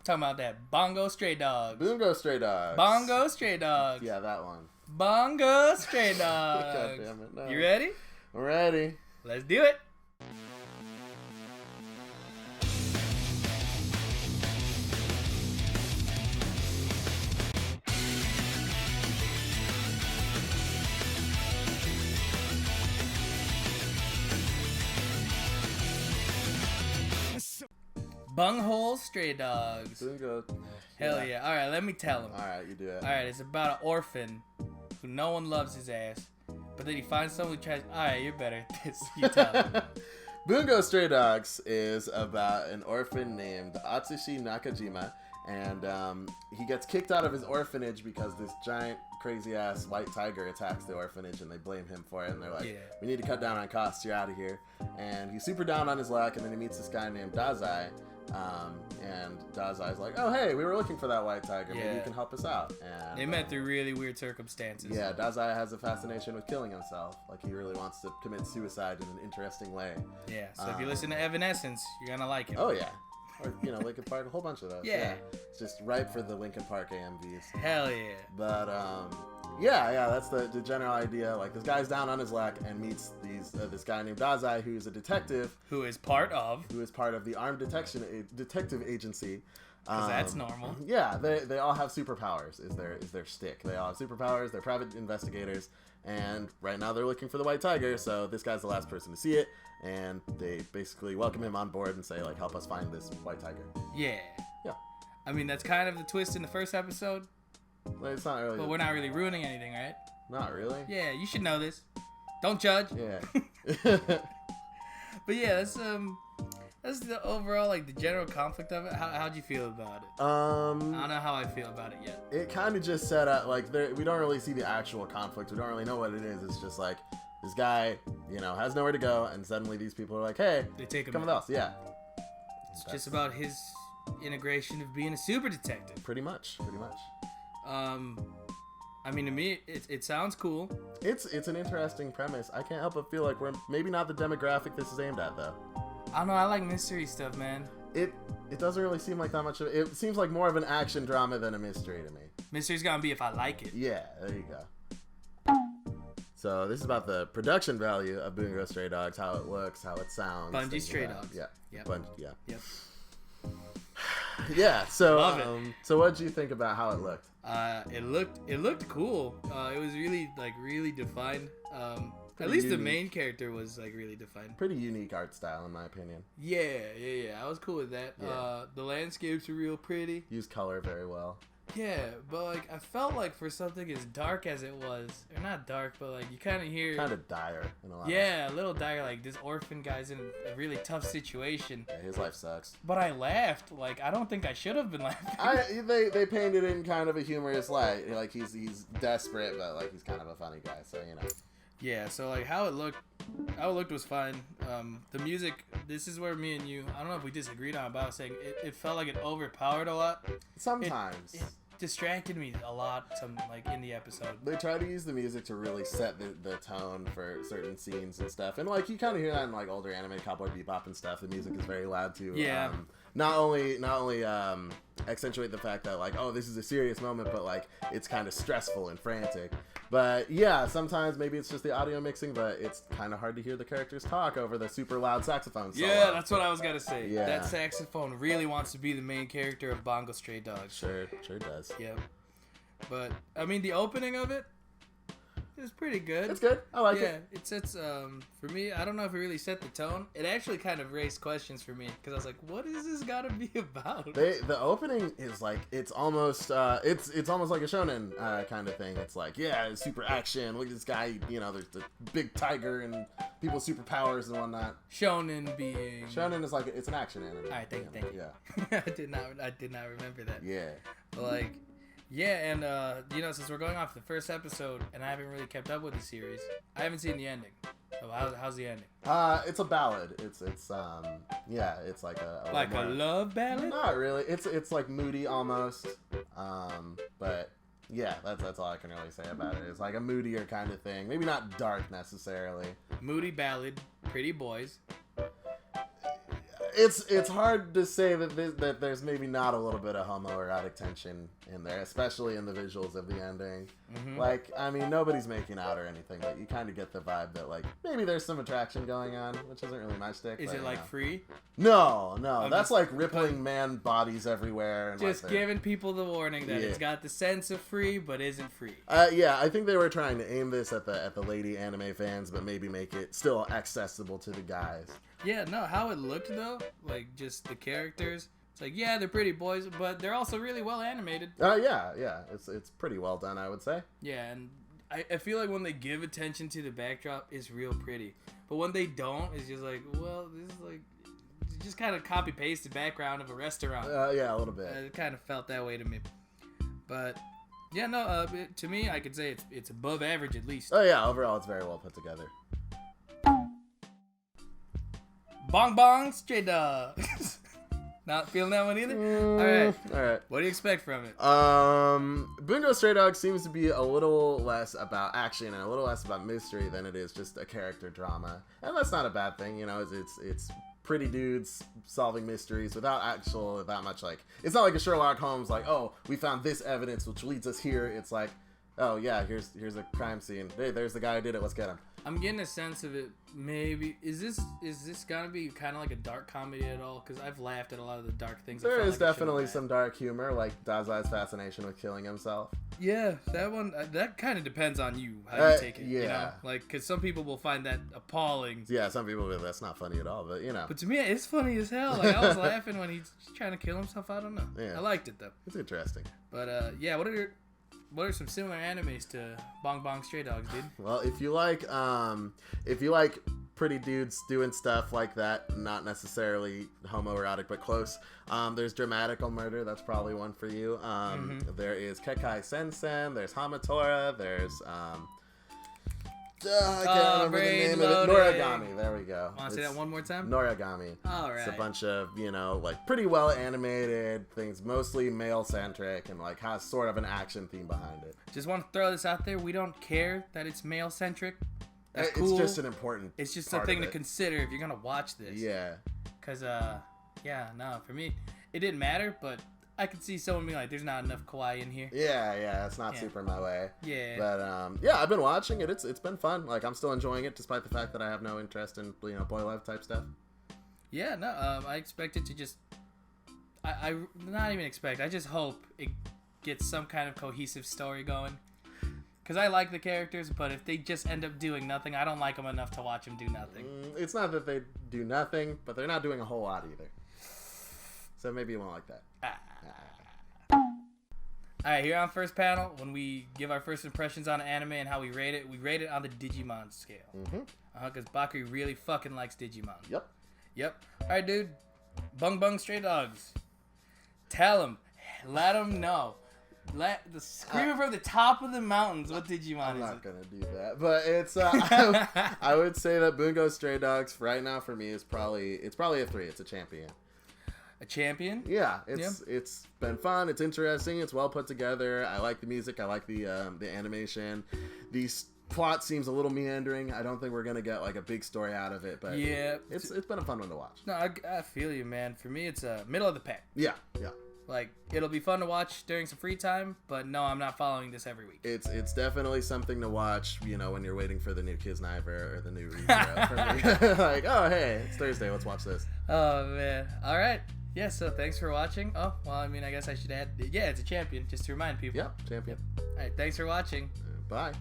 Talking about that Bongo Stray Dogs. Bungo Stray Dogs. Bongo Stray Dogs. Yeah, that one. Bongo Stray Dogs. God damn it, no. You ready? I'm ready. Let's do it. Bunghole Stray Dogs. Bungo. Hell yeah. Alright, let me tell him. Alright, you do it. Alright, it's about an orphan who no one loves his ass. But then he finds someone who tries. Alright, you're better at this. You tell him. Bungo Stray Dogs is about an orphan named Atsushi Nakajima. And he gets kicked out of his orphanage because this giant, crazy-ass white tiger attacks the orphanage, and they blame him for it. And they're like, we need to cut down on costs. You're out of here. And he's super down on his luck, and then he meets this guy named Dazai. And Dazai's like, oh, hey, we were looking for that white tiger. Maybe you can help us out. And they met through really weird circumstances. Yeah, Dazai has a fascination with killing himself. Like, he really wants to commit suicide in an interesting way. Yeah, so if you listen to Evanescence, you're going to like it. Oh, yeah. Or, Linkin Park, a whole bunch of those. Yeah. It's just ripe for the Linkin Park AMVs. Hell yeah. But, yeah, that's the general idea. Like, this guy's down on his luck and meets this guy named Dazai, who's a detective. Who is part of the Armed Detective Agency. Because that's normal. Yeah, they all have superpowers, is their stick. They all have superpowers, they're private investigators, and right now they're looking for the white tiger, so this guy's the last person to see it, and they basically welcome him on board and say, like, help us find this white tiger. Yeah. Yeah. I mean, that's kind of the twist in the first episode. Well, it's not really... But we're not really ruining anything, right? Not really? Yeah, you should know this. Don't judge. Yeah. But yeah, that's the overall, like, the general conflict of it. How'd you feel about it? I don't know how I feel about it yet. It kind of just set up, like, we don't really see the actual conflict. We don't really know what it is. It's just like, this guy, has nowhere to go, and suddenly these people are like, hey, they take him come with us. Yeah. It's just about his integration of being a super detective. Pretty much. I mean, to me, it sounds cool. It's an interesting premise. I can't help but feel like we're maybe not the demographic this is aimed at, though. I don't know. I like mystery stuff, man. It doesn't really seem like that much of it. Seems like more of an action drama than a mystery to me. Mystery's gonna be if I like it. Yeah, there you go. So this is about the production value of Bungo Stray Dogs, how it looks, how it sounds. Bungie Stray Dogs. Yeah. Yep. Yeah. Yep. Yeah. So Love it. So what did you think about how it looked? It looked cool. It was really defined. At least the main character was really defined. Pretty unique art style, in my opinion. Yeah. I was cool with that. Yeah. The landscapes were real pretty. Used color very well. Yeah, but I felt like for something as dark as it was, or not dark, but you kind of hear kind of dire in a lot. Yeah, a little dire. Like this orphan guy's in a really tough situation. Yeah, his life sucks. But I laughed. I don't think I should have been laughing. They painted it in kind of a humorous light. Like he's desperate, but he's kind of a funny guy. So Yeah, so how it looked was fine. The music, this is where me and you, I don't know if we disagreed on it, but I was saying it felt like it overpowered a lot. Sometimes. It distracted me a lot in the episode. They try to use the music to really set the tone for certain scenes and stuff. And you kind of hear that in older anime, Cowboy Bebop and stuff. The music is very loud too. Yeah. Not only accentuate the fact that this is a serious moment, but it's kind of stressful and frantic. But yeah, sometimes maybe it's just the audio mixing, but it's kind of hard to hear the characters talk over the super loud saxophone solo. Yeah, that's what I was gonna say. Yeah. That saxophone really wants to be the main character of Bungo Stray Dogs. Sure does. Yep. But I mean, the opening of it is pretty good. It's good. I like it. Yeah, it sets for me. I don't know if it really set the tone. It actually kind of raised questions for me because I was like, "What is this gotta be about?" The opening is it's almost it's almost like a shonen kind of thing. It's it's super action. Look at this guy. There's the big tiger and people's superpowers and whatnot. Shonen is it's an action anime. All right, thank you. Yeah. I did not remember that. Yeah. But yeah, and since we're going off the first episode, and I haven't really kept up with the series, I haven't seen the ending. So how's the ending? It's a ballad. It's it's like a love ballad. Not really. It's moody almost. But yeah, that's all I can really say about it. It's a moodier kind of thing. Maybe not dark necessarily. Moody ballad, pretty boys. It's hard to say that there's maybe not a little bit of homoerotic tension in there, especially in the visuals of the ending. Mm-hmm. Like, I mean, nobody's making out or anything, but you kind of get the vibe that, like, maybe there's some attraction going on, which isn't really my stick. Is but, it like free? No, I'm that's just like rippling man bodies everywhere. And just like giving people the warning that Yeah. it's got the sense of free, but isn't free. Yeah, I think they were trying to aim this at the lady anime fans, but maybe make it still accessible to the guys. Yeah, no, how it looked though, like just the characters. It's like, yeah, they're pretty boys, but they're also really well animated. Yeah, it's pretty well done, I would say. Yeah, and I feel like when they give attention to the backdrop, it's real pretty. But when they don't, it's just like, well, this is like, just kind of copy paste the background of a restaurant. Yeah, a little bit. It kind of felt that way to me. But yeah, no, to me, I could say it's above average at least. Oh yeah, overall it's very well put together. Bong bong, stray dogs. Not feeling that one either? All right. What do you expect from it? Bungo Stray Dogs seems to be a little less about action and a little less about mystery than it is just a character drama. And that's not a bad thing, you know, it's pretty dudes solving mysteries without much, like, it's not like a Sherlock Holmes, like, oh, we found this evidence which leads us here. It's like, oh yeah, here's a crime scene. Hey, there's the guy who did it, let's get him. I'm getting a sense of it. Maybe is this gonna be kind of like a dark comedy at all? Because I've laughed at a lot of the dark things. There is definitely some dark humor, like Dazai's fascination with killing himself. Yeah, that one. That kind of depends on you how you take it. Yeah, you know? Like, because some people will find that appalling. Yeah, some people will. That's not funny at all, but you know. But to me, it's funny as hell. Like, I was laughing when he's trying to kill himself. I don't know. Yeah. I liked it though. It's interesting. But yeah, what are some similar animes to Bong Bong Stray Dogs, dude? Well, if you like pretty dudes doing stuff like that, not necessarily homoerotic but close, there's Dramatical Murder. That's probably one for you. There is Kekai Sensen. There's Hamatora. There's I can't remember the name of it. Noragami. There we go. Want to say that one more time? Noragami. All right. It's a bunch of, like pretty well animated things, mostly male centric, and like has sort of an action theme behind it. Just want to throw this out there. We don't care that it's male centric. That's cool. It's just an important. It's just a thing to consider if you're gonna watch this. Yeah. Cause for me, it didn't matter, but I could see someone being like, "There's not enough kawaii in here." Yeah, it's not super my way. Yeah. But I've been watching it. It's been fun. Like, I'm still enjoying it despite the fact that I have no interest in boy love type stuff. Yeah, no. I expect it to just. I not even expect. I just hope it gets some kind of cohesive story going. Cause I like the characters, but if they just end up doing nothing, I don't like them enough to watch them do nothing. It's not that they do nothing, but they're not doing a whole lot either. So maybe you won't like that. Alright, here on First Panel, when we give our first impressions on an anime and how we rate it on the Digimon scale. Because Bakri really fucking likes Digimon. Yep. Alright, dude. Bung Bung Stray Dogs. Tell him. Let him know. Scream from the top of the mountains what Digimon is. I'm not going to do that. But it's, I would say that Bungo Stray Dogs right now for me is probably a 3. It's a champion. A champion? Yeah, it's been fun. It's interesting. It's well put together. I like the music. I like the animation. The plot seems a little meandering. I don't think we're gonna get like a big story out of it, but yeah, it's been a fun one to watch. No, I feel you, man. For me, it's middle of the pack. Yeah. Like, it'll be fun to watch during some free time, but no, I'm not following this every week. It's definitely something to watch, when you're waiting for the new Kisniver or the new ReZero for me. Like, oh, hey, it's Thursday, let's watch this. Oh, man. All right. Yeah, so thanks for watching. Oh, well, I mean, I guess I should add, yeah, it's a champion, just to remind people. Yep, champion. All right, thanks for watching. Bye.